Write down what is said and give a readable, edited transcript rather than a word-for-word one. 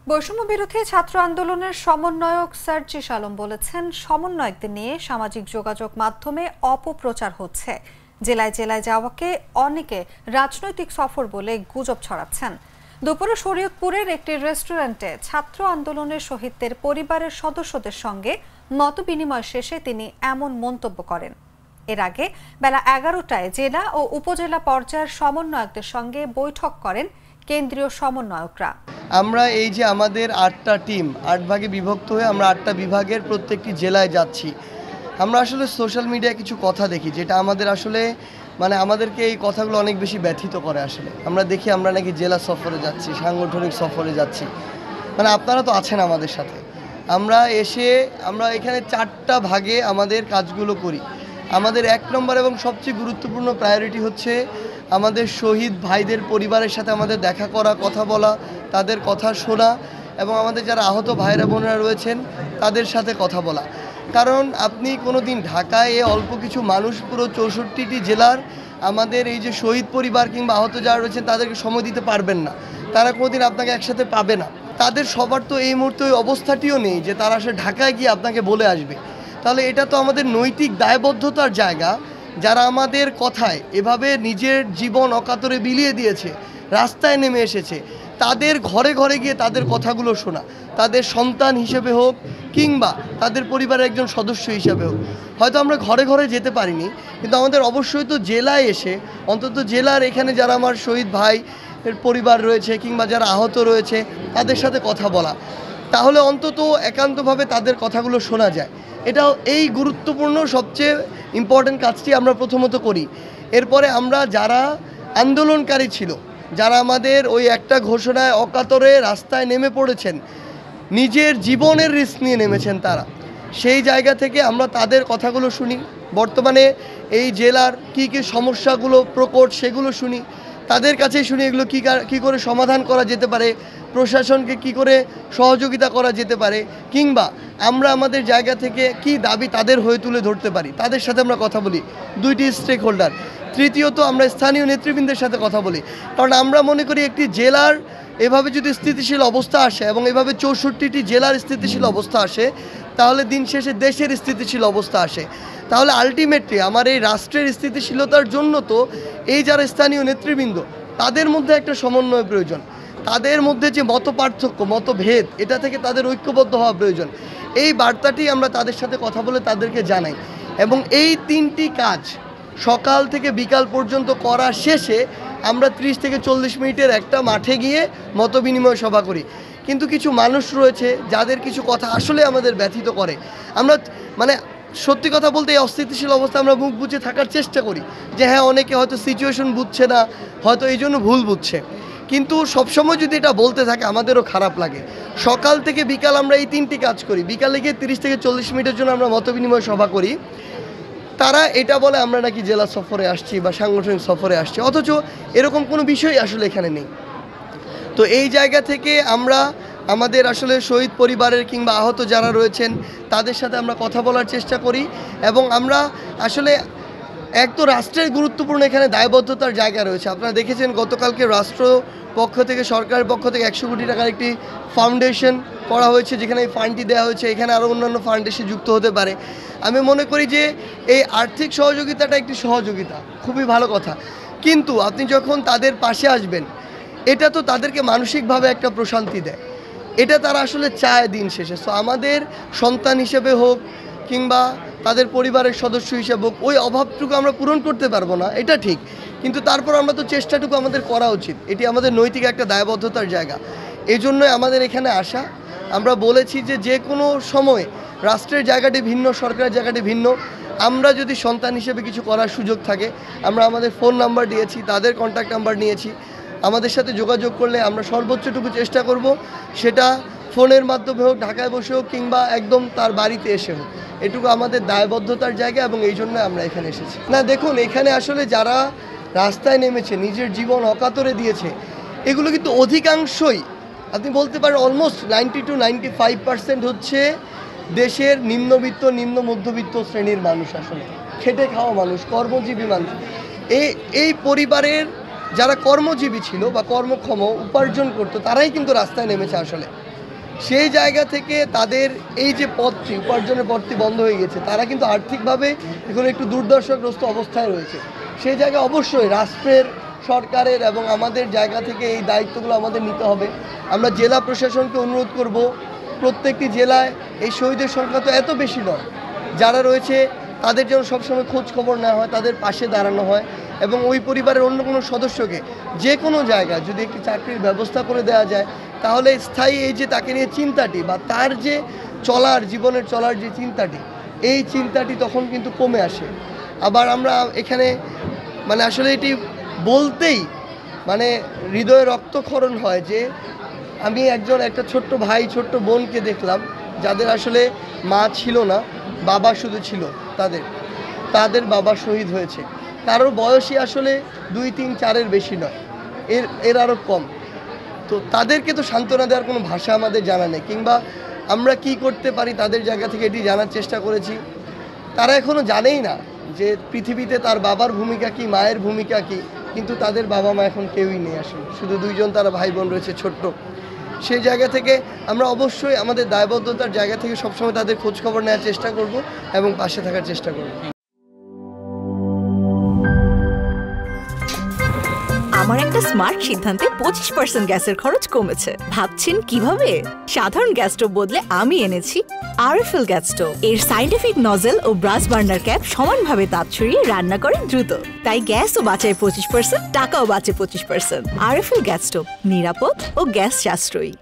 বৈষম্য বিরোধী ছাত্র আন্দোলনের সমন্বয়ক সার্জিস আলম বলেছেন, সমন্বয়কদের নিয়ে সামাজিক যোগাযোগ মাধ্যমে অপপ্রচার হচ্ছে। জেলায় জেলায় যাওয়াকে অনেকে রাজনৈতিক সফর বলে গুজব ছড়াচ্ছেন। দুপুরে শরীয়তপুরের একটি রেস্টুরেন্টে ছাত্র আন্দোলনের শহীদদের পরিবারের সদস্যদের সঙ্গে মতবিনিময় শেষে তিনি এমন মন্তব্য করেন। এর আগে বেলা 11টায় জেলা ও উপজেলা পর্যায়ের সমন্বয়কদের সঙ্গে বৈঠক করেন কেন্দ্রীয় সমন্বয়করা। আমরা এই যে আমাদের 8টা টিম 8 ভাগে বিভক্ত হয়ে আমরা 8টা বিভাগের প্রত্যেকটি জেলায় যাচ্ছি। আমরা আসলে সোশ্যাল মিডিয়ায় কিছু কথা দেখি যেটা আমাদের আসলে আমাদেরকে এই কথাগুলো অনেক বেশি ব্যথিত করে। আসলে আমরা দেখি আমরা নাকি জেলা সফরে যাচ্ছি, সাংগঠনিক সফরে যাচ্ছি। আপনারা তো আছেন আমাদের সাথে। আমরা এখানে 4টা ভাগে আমাদের কাজগুলো করি। আমাদের 1 নম্বর এবং সবচেয়ে গুরুত্বপূর্ণ প্রায়োরিটি হচ্ছে আমাদের শহীদ ভাইদের পরিবারের সাথে আমাদের দেখা করা, কথা বলা, তাদের কথা শোনা এবং আমাদের যারা আহত ভাইরা বোনেরা রয়েছেন তাদের সাথে কথা বলা। কারণ আপনি কোনো দিন ঢাকায় অল্প কিছু মানুষ পুরো 64টি জেলার আমাদের এই যে শহীদ পরিবার কিংবা আহত যারা রয়েছেন তাদেরকে সময় দিতে পারবেন না। তারা কোনোদিন আপনাকে একসাথে পাবে না। তাদের সবার তো এই মুহূর্তে ওই অবস্থাটিও নেই যে তারা আসলে ঢাকায় গিয়ে আপনাকে বলে আসবে। তাহলে এটা তো আমাদের নৈতিক দায়বদ্ধতার জায়গা। যারা আমাদের কথায় এভাবে নিজের জীবন অকাতরে বিলিয়ে দিয়েছে, রাস্তায় নেমে এসেছে, তাদের ঘরে ঘরে গিয়ে তাদের কথাগুলো শোনা, তাদের সন্তান হিসেবে হোক কিংবা তাদের পরিবারের একজন সদস্য হিসেবে হোক। হয়তো আমরা ঘরে ঘরে যেতে পারিনি, কিন্তু আমাদের অবশ্যই তো জেলায় এসে অন্তত জেলার এখানে যারা আমার শহীদ ভাই এর পরিবার রয়েছে কিংবা যারা আহত রয়েছে তাদের সাথে কথা বলা, তাহলে অন্তত একান্তভাবে তাদের কথাগুলো শোনা যায়। এটাও এই গুরুত্বপূর্ণ সবচেয়ে ইম্পর্ট্যান্ট কাজটি আমরা প্রথমত করি। এরপরে আমরা যারা আন্দোলনকারী ছিল, যারা আমাদের ওই একটা ঘোষণায় অকাতরে রাস্তায় নেমে পড়েছেন, নিজের জীবনের রিস্ক নিয়ে নেমেছেন, তারা সেই জায়গা থেকে আমরা তাদের কথাগুলো শুনি। বর্তমানে এই জেলার কী কী সমস্যাগুলো প্রকট সেগুলো শুনি, তাদের কাছেই শুনি এগুলো কী করে সমাধান করা যেতে পারে, প্রশাসনকে কি করে সহযোগিতা করা যেতে পারে, কিংবা আমরা আমাদের জায়গা থেকে কি দাবি তাদের হয়ে তুলে ধরতে পারি, তাদের সাথে আমরা কথা বলি। 2টি স্টেক হোল্ডার। তৃতীয়ত আমরা স্থানীয় নেতৃবৃন্দের সাথে কথা বলি। কারণ আমরা মনে করি একটি জেলার এভাবে যদি স্থিতিশীল অবস্থা আসে এবং এভাবে 64টি জেলার স্থিতিশীল অবস্থা আসে, তাহলে দিন শেষে দেশের স্থিতিশীল অবস্থা আসে। তাহলে আলটিমেটলি আমার এই রাষ্ট্রের স্থিতিশীলতার জন্য তো এই যারা স্থানীয় নেতৃবৃন্দ তাদের মধ্যে একটা সমন্বয় প্রয়োজন। তাদের মধ্যে যে মত পার্থক্য, মতভেদ, এটা থেকে তাদের ঐক্যবদ্ধ হওয়া প্রয়োজন। এই বার্তাটি আমরা তাদের সাথে কথা বলে তাদেরকে জানাই। এবং এই 3টি কাজ সকাল থেকে বিকাল পর্যন্ত করা শেষে আমরা 30 থেকে 40 মিনিটের একটা মাঠে গিয়ে মতবিনিময় সভা করি। কিন্তু কিছু মানুষ রয়েছে যাদের কিছু কথা আসলে আমাদের ব্যথিত করে। আমরা সত্যি কথা বলতে এই অস্থিতিশীল অবস্থা আমরা মুখ বুজে থাকার চেষ্টা করি যে হ্যাঁ, অনেকে হয়তো সিচুয়েশন বুঝছে না, হয়তো এই জন্য ভুল বুঝছে। কিন্তু সবসময় যদি এটা বলতে থাকে আমাদেরও খারাপ লাগে। সকাল থেকে বিকাল আমরা এই 3টি কাজ করি। বিকালে গিয়ে 30 থেকে 40 মিনিটের জন্য আমরা মতবিনিময় সভা করি। তারা এটা বলে আমরা নাকি জেলা সফরে আসছি বা সাংগঠনিক সফরে আসছি, অথচ এরকম কোনো বিষয় আসলে এখানে নেই। তো এই জায়গা থেকে আমরা আমাদের আসলে শহীদ পরিবারের কিংবা আহত যারা রয়েছেন তাদের সাথে আমরা কথা বলার চেষ্টা করি। এবং আমরা আসলে এক তো রাষ্ট্রের গুরুত্বপূর্ণ এখানে দায়বদ্ধতার জায়গা রয়েছে। আপনারা দেখেছেন গতকালকে রাষ্ট্র পক্ষ থেকে, সরকারের পক্ষ থেকে 100 কোটি টাকার একটি ফাউন্ডেশন করা হয়েছে, যেখানে এই ফান্ডটি দেওয়া হয়েছে। এখানে আরও অন্যান্য ফান্ডেশন যুক্ত হতে পারে। আমি মনে করি যে এই আর্থিক সহযোগিতাটা একটি সহযোগিতা, খুবই ভালো কথা। কিন্তু আপনি যখন তাদের পাশে আসবেন, এটা তো তাদেরকে মানসিকভাবে একটা প্রশান্তি দেয়। এটা তারা আসলে চায় দিন শেষে। সো আমাদের সন্তান হিসেবে হোক কিংবা তাদের পরিবারের সদস্য হিসেবে হোক, ওই অভাবটুকু আমরা পূরণ করতে পারবো না, এটা ঠিক। কিন্তু তারপর আমরা তো চেষ্টাটুকু আমাদের করা উচিত। এটি আমাদের নৈতিক একটা দায়বদ্ধতার জায়গা। এই জন্যই আমাদের এখানে আসা। আমরা বলেছি যে যে কোনো সময় রাষ্ট্রের জায়গাটি ভিন্ন, সরকারের জায়গাটি ভিন্ন। আমরা যদি সন্তান হিসেবে কিছু করার সুযোগ থাকে, আমরা আমাদের ফোন নাম্বার দিয়েছি, তাদের কন্ট্যাক্ট নাম্বার নিয়েছি। আমাদের সাথে যোগাযোগ করলে আমরা সর্বোচ্চটুকু চেষ্টা করব, সেটা ফোনের মাধ্যমে হোক, ঢাকায় বসে হোক কিংবা একদম তার বাড়িতে এসে হোক। এটুকু আমাদের দায়বদ্ধতার জায়গা এবং এই জন্য আমরা এখানে এসেছি। না দেখুন, এখানে আসলে যারা রাস্তায় নেমেছে, নিজের জীবন অকাতরে দিয়েছে, এগুলো কিন্তু অধিকাংশই আপনি বলতে পারেন অলমোস্ট 90 to 95% হচ্ছে দেশের নিম্নবিত্ত, নিম্ন মধ্যবিত্ত শ্রেণীর মানুষ, আসলে খেটে খাওয়া মানুষ, কর্মজীবী মানুষ। এই পরিবারের যারা কর্মজীবী ছিল বা কর্মক্ষম উপার্জন করতো, তারাই কিন্তু রাস্তায় নেমেছে আসলে। সেই জায়গা থেকে তাদের এই যে পথটি, উপার্জনের পথটি বন্ধ হয়ে গেছে, তারা কিন্তু আর্থিকভাবে এখন একটু দুর্দশাগ্রস্ত অবস্থায় রয়েছে। সেই জায়গায় অবশ্যই রাষ্ট্রের, সরকারের এবং আমাদের জায়গা থেকে এই দায়িত্বগুলো আমাদের নিতে হবে। আমরা জেলা প্রশাসনকে অনুরোধ করব, প্রত্যেকটি জেলায় এই শহীদের সংখ্যা তো এত বেশি নয়, যারা রয়েছে তাদের যেন সবসময় খোঁজ খবর নেওয়া হয়, তাদের পাশে দাঁড়ানো হয় এবং ওই পরিবারের অন্য কোনো সদস্যকে যে কোনো জায়গায় যদি একটি চাকরির ব্যবস্থা করে দেওয়া যায়, তাহলে স্থায়ী এই যে তাকে নিয়ে চিন্তাটি বা তার যে জীবনের চলার যে চিন্তাটি, এই চিন্তাটি তখন কিন্তু কমে আসে। আবার আমরা এখানে মানে আসলে এটি বলতেই মানে হৃদয়ে রক্তক্ষরণ হয় যে আমি একটা ছোট্ট ভাই, ছোট্ট বোনকে দেখলাম যাদের আসলে মা ছিল না, বাবা শুধু ছিল। তাদের বাবা শহীদ হয়েছে। কারোর বয়সই আসলে 2, 3, 4-এর বেশি নয়, এর আরও কম। তো তাদেরকে তো সান্ত্বনা দেওয়ার কোনো ভাষা আমাদের জানা নেই, কিংবা আমরা কি করতে পারি তাদের জায়গা থেকে এটি জানার চেষ্টা করেছি। তারা এখনও জানেই না যে পৃথিবীতে তার বাবার ভূমিকা কী, মায়ের ভূমিকা কী, কিন্তু তাদের বাবা মা এখন কেউই নেই আসলে, শুধু 2 জন তারা ভাই বোন রয়েছে ছোট্ট। সেই জায়গা থেকে আমরা অবশ্যই আমাদের দায়বদ্ধতার জায়গা থেকে সবসময় তাদের খোঁজখবর নেওয়ার চেষ্টা করব এবং পাশে থাকার চেষ্টা করব। আমার একটা স্মার্ট সিদ্ধান্তে 25% গ্যাসের খরচ কমেছে। ভাবছেন কিভাবে? সাধারণ গ্যাস স্টোভ বদলে আমি এনেছি আরএফএল গ্যাস স্টোভ। এর সাইন্টিফিক নজল ও ব্রাস বার্নার ক্যাপ সমানভাবে তাপ ছড়িয়ে রান্না করে দ্রুত, তাই গ্যাসও বাঁচায় 25%, টাকাও বাঁচে 25%। আরএফএল গ্যাস স্টোভ, নিরাপদ ও গ্যাস সাশ্রয়ী।